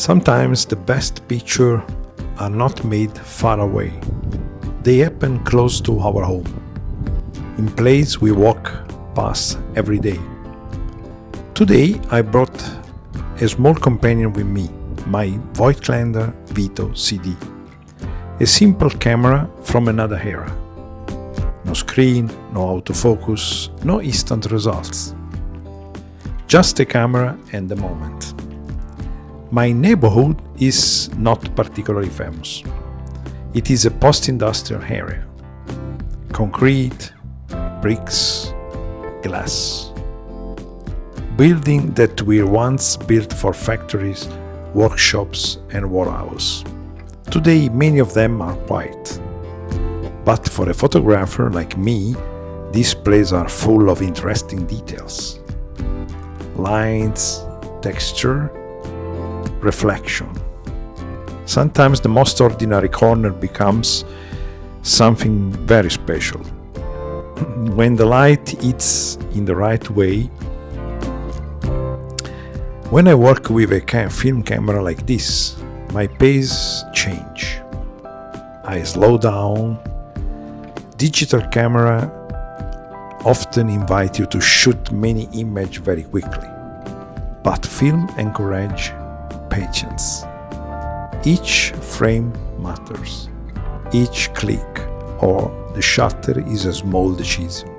Sometimes the best pictures are not made far away. They happen close to our home, in places we walk past every day. Today I brought a small companion with me, my Voigtländer Vito CD. A simple camera from another era. No screen, no autofocus, no instant results. Just a camera and a moment. My neighborhood is not particularly famous. It is a post-industrial area. Concrete, bricks, glass. Buildings that were once built for factories, workshops and warehouses. Today many of them are quiet. But for a photographer like me, these places are full of interesting details. Lines, texture, reflection. Sometimes the most ordinary corner becomes something very special. When the light hits in the right way. When I work with a film camera like this, my pace change. I slow down. Digital camera often invite you to shoot many images very quickly, but film encourage patience. Each frame matters. Each click or the shutter is a small decision.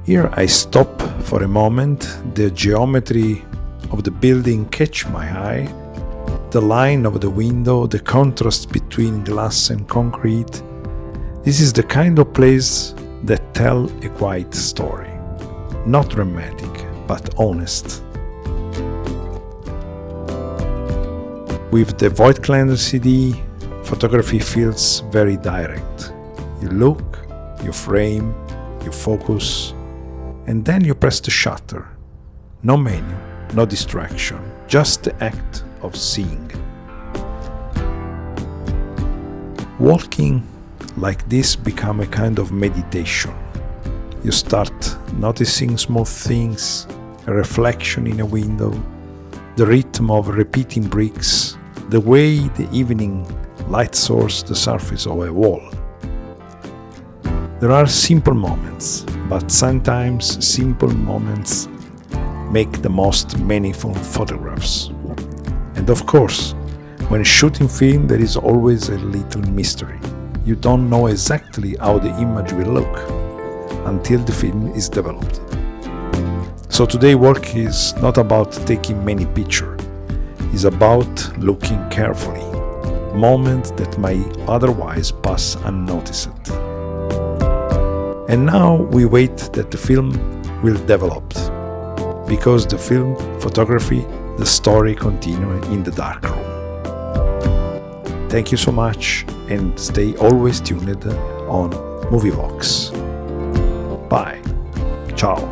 Here I stop for a moment. The geometry of the building catch my eye. The line of the window, the contrast between glass and concrete. This is the kind of place that tell a quiet story. Not dramatic, but honest. With the Voigtländer CD, photography feels very direct. You look, you frame, you focus, and then you press the shutter. No menu, no distraction, just the act of seeing. Walking like this become a kind of meditation. You start noticing small things, a reflection in a window, the rhythm of repeating bricks, the way the evening light source the surface of a wall. There are simple moments, but sometimes simple moments make the most meaningful photographs. And of course, when shooting film there is always a little mystery. You don't know exactly how the image will look until the film is developed. So today work is not about taking many pictures. It's about looking carefully, moments that might otherwise pass unnoticed. And now we wait that the film will develop, because the film photography, the story continues in the dark room. Thank you so much and stay always tuned on Movie Vox. Bye. Ciao.